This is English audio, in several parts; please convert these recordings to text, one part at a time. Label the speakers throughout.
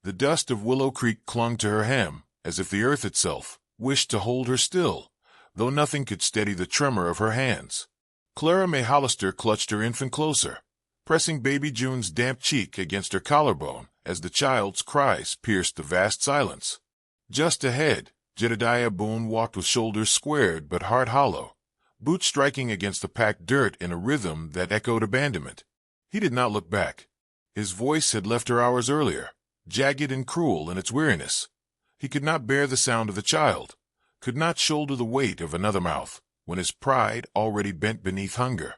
Speaker 1: The dust of Willow Creek clung to her hem, as if the earth itself wished to hold her still, though nothing could steady the tremor of her hands. Clara May Hollister clutched her infant closer, pressing baby June's damp cheek against her collarbone as the child's cries pierced the vast silence. Just ahead, Jedediah Boone walked with shoulders squared but heart hollow, boots striking against the packed dirt in a rhythm that echoed abandonment. He did not look back. His voice had left her hours earlier, jagged and cruel in its weariness. He could not bear the sound of the child, could not shoulder the weight of another mouth, when his pride already bent beneath hunger.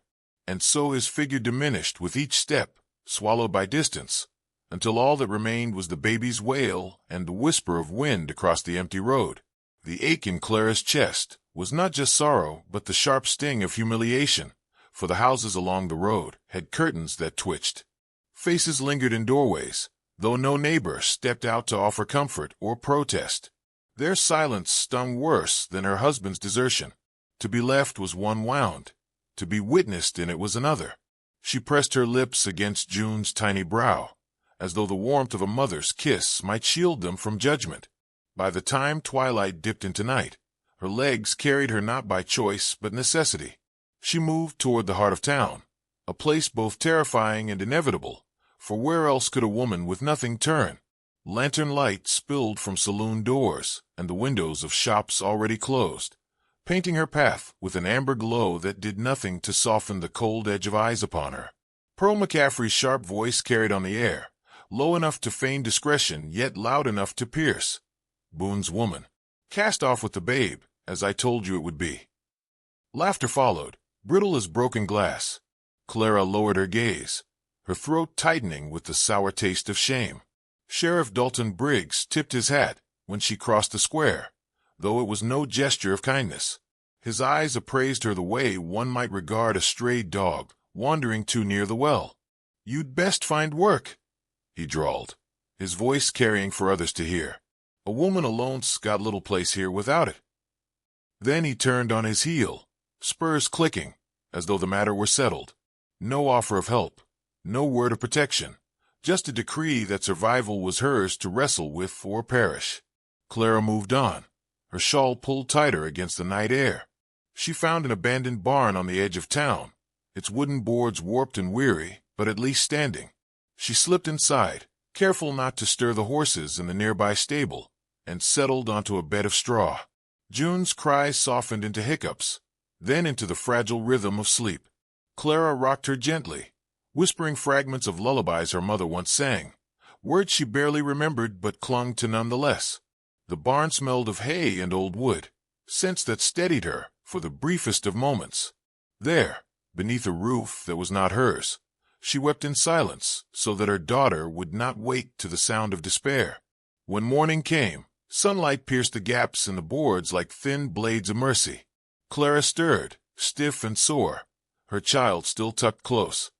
Speaker 1: And so his figure diminished with each step, swallowed by distance, until all that remained was the baby's wail and the whisper of wind across the empty road. The ache in Clara's chest was not just sorrow, but the sharp sting of humiliation, for the houses along the road had curtains that twitched. Faces lingered in doorways, though no neighbor stepped out to offer comfort or protest. Their silence stung worse than her husband's desertion. To be left was one wound. To be witnessed in it was another. She pressed her lips against June's tiny brow, as though the warmth of a mother's kiss might shield them from judgment. By the time twilight dipped into night, her legs carried her not by choice but necessity. She moved toward the heart of town, a place both terrifying and inevitable, for where else could a woman with nothing turn? Lantern light spilled from saloon doors and the windows of shops already closed, painting her path with an amber glow that did nothing to soften the cold edge of eyes upon her. Pearl McCaffrey's sharp voice carried on the air, low enough to feign discretion yet loud enough to pierce. Boone's woman. Cast off with the babe, as I told you it would be. Laughter followed, brittle as broken glass. Clara lowered her gaze, her throat tightening with the sour taste of shame. Sheriff Dalton Briggs tipped his hat when she crossed the square, though it was no gesture of kindness. His eyes appraised her the way one might regard a stray dog wandering too near the well. "You'd best find work," he drawled, his voice carrying for others to hear. "A woman alone's got little place here without it." Then he turned on his heel, spurs clicking, as though the matter were settled. No offer of help, no word of protection, just a decree that survival was hers to wrestle with or perish. Clara moved on, her shawl pulled tighter against the night air. She found an abandoned barn on the edge of town, its wooden boards warped and weary, but at least standing. She slipped inside, careful not to stir the horses in the nearby stable, and settled onto a bed of straw. June's cries softened into hiccups, then into the fragile rhythm of sleep. Clara rocked her gently, whispering fragments of lullabies her mother once sang, words she barely remembered but clung to nonetheless. The barn smelled of hay and old wood, scents that steadied her for the briefest of moments. There, beneath a roof that was not hers, she wept in silence so that her daughter would not wake to the sound of despair. When morning came, sunlight pierced the gaps in the boards like thin blades of mercy. Clara stirred, stiff and sore, her child still tucked close.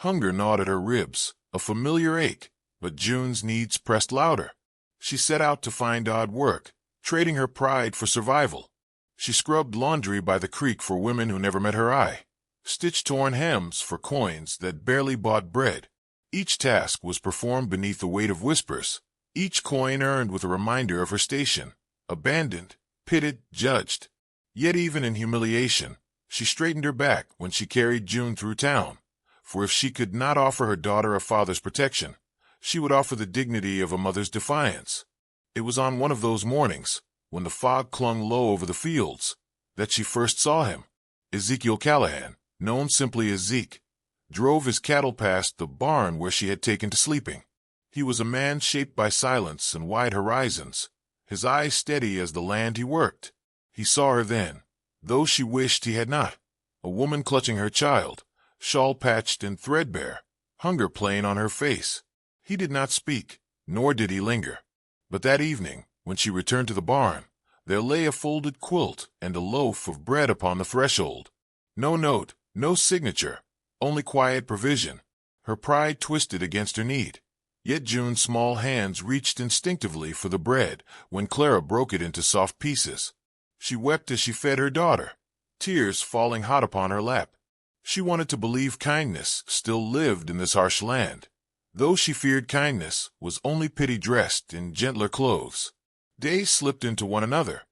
Speaker 1: Hunger gnawed at her ribs, a familiar ache, but June's needs pressed louder. She set out to find odd work, trading her pride for survival. She scrubbed laundry by the creek for women who never met her eye, stitched torn hems for coins that barely bought bread. Each task was performed beneath the weight of whispers, each coin earned with a reminder of her station, abandoned, pitted, judged. Yet even in humiliation, she straightened her back when she carried June through town, for if she could not offer her daughter a father's protection, she would offer the dignity of a mother's defiance. It was on one of those mornings, when the fog clung low over the fields, that she first saw him. Ezekiel Callahan, known simply as Zeke, drove his cattle past the barn where she had taken to sleeping. He was a man shaped by silence and wide horizons, his eyes steady as the land he worked. He saw her then, though she wished he had not, a woman clutching her child, shawl patched and threadbare, hunger plain on her face. He did not speak, nor did he linger. But that evening, when she returned to the barn, there lay a folded quilt and a loaf of bread upon the threshold. No note, no signature, only quiet provision. Her pride twisted against her need. Yet June's small hands reached instinctively for the bread when Clara broke it into soft pieces. She wept as she fed her daughter, tears falling hot upon her lap. She wanted to believe kindness still lived in this harsh land, Though she feared kindness, was only pity dressed in gentler clothes. Days slipped into one another.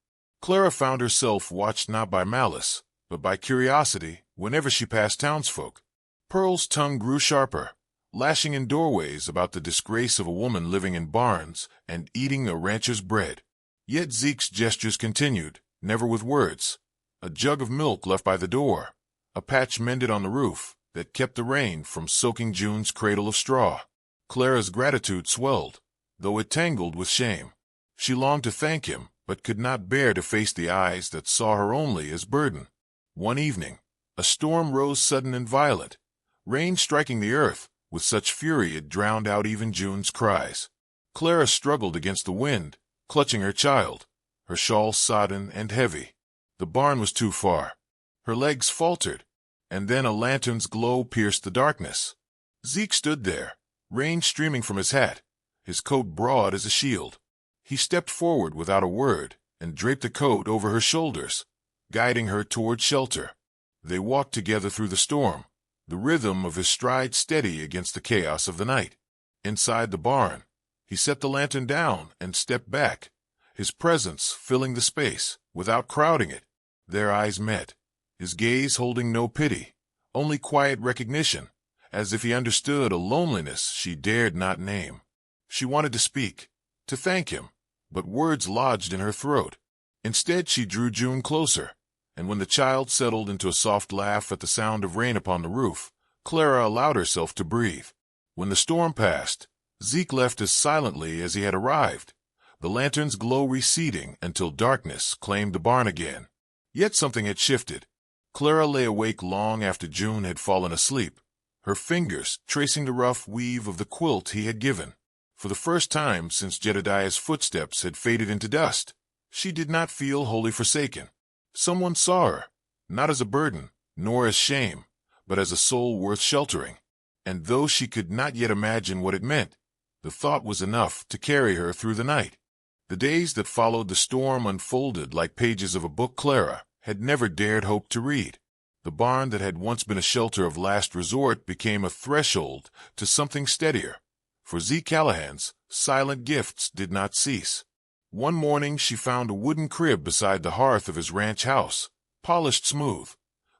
Speaker 1: Clara found herself watched not by malice, but by curiosity whenever she passed townsfolk. Pearl's tongue grew sharper, lashing in doorways about the disgrace of a woman living in barns and eating a rancher's bread. Yet Zeke's gestures continued, never with words. A jug of milk left by the door, a patch mended on the roof that kept the rain from soaking June's cradle of straw. Clara's gratitude swelled, though it tangled with shame. She longed to thank him, but could not bear to face the eyes that saw her only as burden. One evening, a storm rose sudden and violent, rain striking the earth with such fury it drowned out even June's cries. Clara struggled against the wind, clutching her child, her shawl sodden and heavy. The barn was too far. Her legs faltered, and then a lantern's glow pierced the darkness. Zeke stood there, rain streaming from his hat, his coat broad as a shield. He stepped forward without a word and draped the coat over her shoulders, guiding her toward shelter. They walked together through the storm, the rhythm of his stride steady against the chaos of the night. Inside the barn, he set the lantern down and stepped back, his presence filling the space without crowding it. Their eyes met, his gaze holding no pity, only quiet recognition, as if he understood a loneliness she dared not name. She wanted to speak, to thank him, but words lodged in her throat. Instead, she drew June closer, and when the child settled into a soft laugh at the sound of rain upon the roof, Clara allowed herself to breathe. When the storm passed, Zeke left as silently as he had arrived, the lantern's glow receding until darkness claimed the barn again. Yet something had shifted. Clara lay awake long after June had fallen asleep, her fingers tracing the rough weave of the quilt he had given. For the first time since Jedediah's footsteps had faded into dust, she did not feel wholly forsaken. Someone saw her, not as a burden, nor as shame, but as a soul worth sheltering. And though she could not yet imagine what it meant, the thought was enough to carry her through the night. The days that followed the storm unfolded like pages of a book Clara had never dared hope to read. The barn that had once been a shelter of last resort became a threshold to something steadier. For Zeke Callahan's silent gifts did not cease. One morning she found a wooden crib beside the hearth of his ranch house, polished smooth,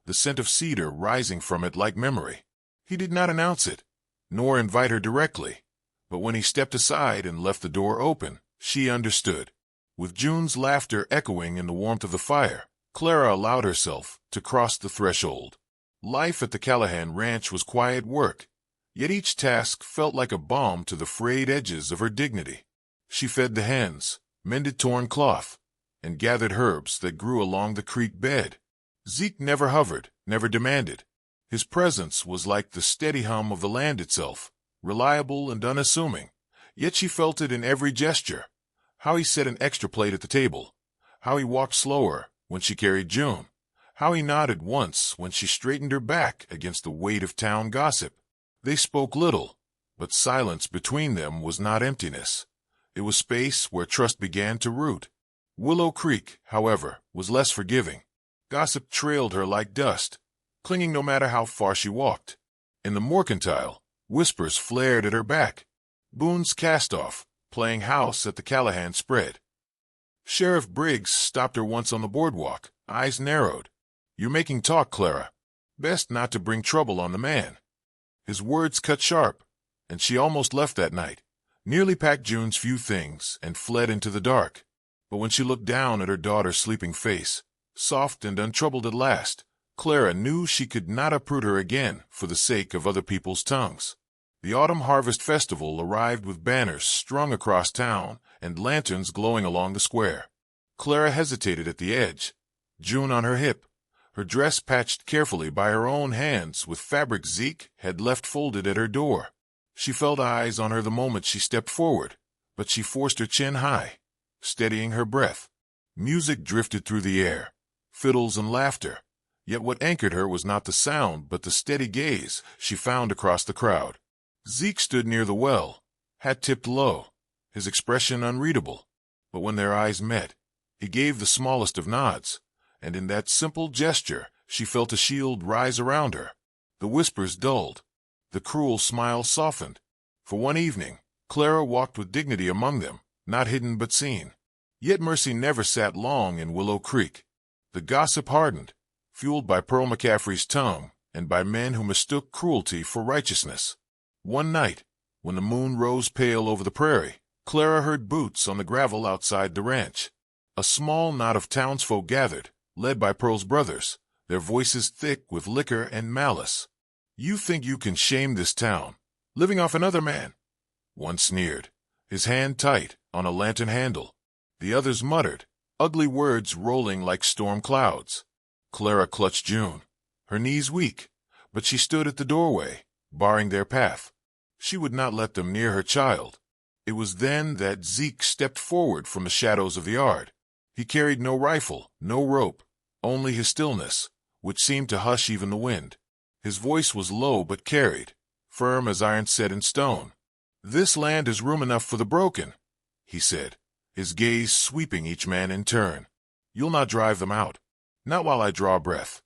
Speaker 1: the scent of cedar rising from it like memory. He did not announce it, nor invite her directly, but when he stepped aside and left the door open, she understood. With June's laughter echoing in the warmth of the fire, Clara allowed herself to cross the threshold. Life at the Callahan ranch was quiet work, yet each task felt like a balm to the frayed edges of her dignity. She fed the hens, mended torn cloth, and gathered herbs that grew along the creek bed. Zeke never hovered, never demanded. His presence was like the steady hum of the land itself, reliable and unassuming, yet she felt it in every gesture. How he set an extra plate at the table, how he walked slower when she carried June, how he nodded once when she straightened her back against the weight of town gossip. They spoke little, but silence between them was not emptiness. It was space where trust began to root. Willow Creek, however, was less forgiving. Gossip trailed her like dust, clinging no matter how far she walked. In the Mercantile, whispers flared at her back. Boone's cast-off, playing house at the Callahan spread. Sheriff Briggs stopped her once on the boardwalk, eyes narrowed. "You're making talk, Clara. Best not to bring trouble on the man." His words cut sharp, and she almost left that night, nearly packed June's few things and fled into the dark. But when she looked down at her daughter's sleeping face, soft and untroubled at last, Clara knew she could not uproot her again for the sake of other people's tongues. The Autumn Harvest Festival arrived with banners strung across town and lanterns glowing along the square. Clara hesitated at the edge, June on her hip, her dress patched carefully by her own hands with fabric Zeke had left folded at her door. She felt eyes on her the moment she stepped forward, but she forced her chin high, steadying her breath. Music drifted through the air, fiddles and laughter, yet what anchored her was not the sound but the steady gaze she found across the crowd. Zeke stood near the well, hat tipped low, his expression unreadable, but when their eyes met, he gave the smallest of nods, and in that simple gesture she felt a shield rise around her. The whispers dulled, the cruel smile softened. For one evening, Clara walked with dignity among them, not hidden but seen. Yet mercy never sat long in Willow Creek. The gossip hardened, fueled by Pearl McCaffrey's tongue and by men who mistook cruelty for righteousness. One night, when the moon rose pale over the prairie, Clara heard boots on the gravel outside the ranch. A small knot of townsfolk gathered, led by Pearl's brothers, their voices thick with liquor and malice. "You think you can shame this town, living off another man?" One sneered, his hand tight on a lantern handle. The others muttered, ugly words rolling like storm clouds. Clara clutched June, her knees weak, but she stood at the doorway, barring their path. She would not let them near her child. It was then that Zeke stepped forward from the shadows of the yard. He carried no rifle, no rope, only his stillness, which seemed to hush even the wind. His voice was low but carried, firm as iron set in stone. "This land is room enough for the broken," he said, his gaze sweeping each man in turn. "You'll not drive them out. Not while I draw breath."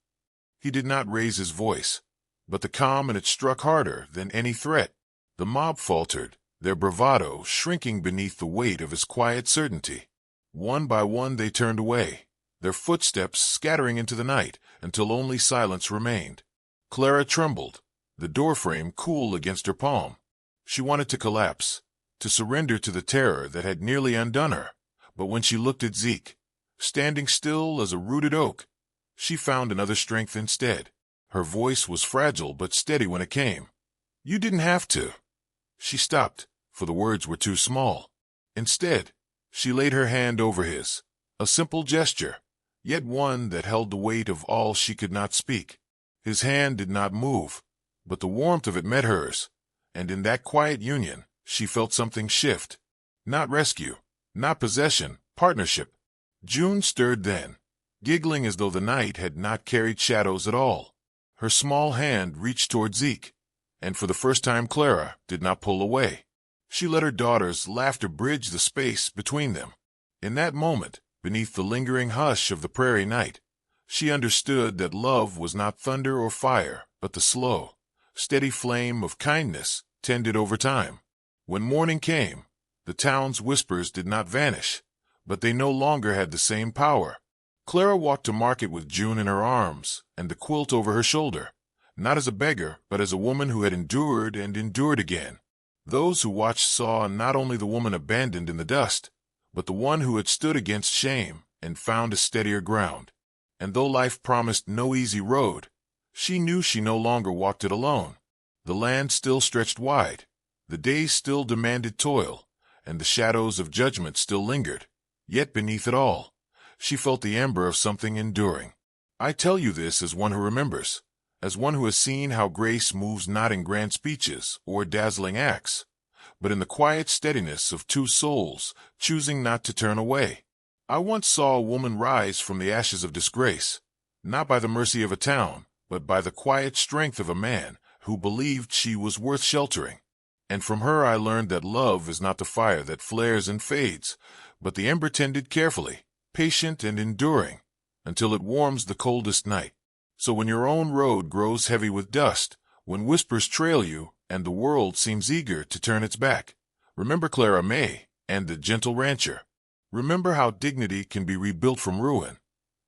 Speaker 1: He did not raise his voice, but the calm in it struck harder than any threat. The mob faltered, their bravado shrinking beneath the weight of his quiet certainty. One by one they turned away, their footsteps scattering into the night until only silence remained. Clara trembled, the doorframe cool against her palm. She wanted to collapse, to surrender to the terror that had nearly undone her, but when she looked at Zeke, standing still as a rooted oak, she found another strength instead. Her voice was fragile but steady when it came. "You didn't have to." She stopped, for the words were too small. Instead, she laid her hand over his, a simple gesture, yet one that held the weight of all she could not speak. His hand did not move, but the warmth of it met hers, and in that quiet union she felt something shift. Not rescue, not possession, partnership. June stirred then, giggling as though the night had not carried shadows at all. Her small hand reached toward Zeke, and for the first time Clara did not pull away. She let her daughter's laughter bridge the space between them. In that moment, beneath the lingering hush of the prairie night, she understood that love was not thunder or fire, but the slow, steady flame of kindness tended over time. When morning came, the town's whispers did not vanish, but they no longer had the same power. Clara walked to market with June in her arms and the quilt over her shoulder, not as a beggar, but as a woman who had endured and endured again. Those who watched saw not only the woman abandoned in the dust, but the one who had stood against shame and found a steadier ground. And though life promised no easy road, she knew she no longer walked it alone. The land still stretched wide, the days still demanded toil, and the shadows of judgment still lingered. Yet beneath it all, she felt the ember of something enduring. I tell you this as one who remembers, as one who has seen how grace moves not in grand speeches or dazzling acts, but in the quiet steadiness of two souls choosing not to turn away. I once saw a woman rise from the ashes of disgrace, not by the mercy of a town, but by the quiet strength of a man who believed she was worth sheltering. And from her I learned that love is not the fire that flares and fades, but the ember tended carefully, patient and enduring, until it warms the coldest night. So when your own road grows heavy with dust, when whispers trail you, and the world seems eager to turn its back, remember Clara May and the gentle rancher. Remember how dignity can be rebuilt from ruin,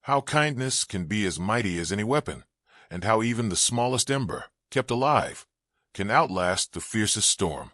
Speaker 1: how kindness can be as mighty as any weapon, and how even the smallest ember, kept alive, can outlast the fiercest storm.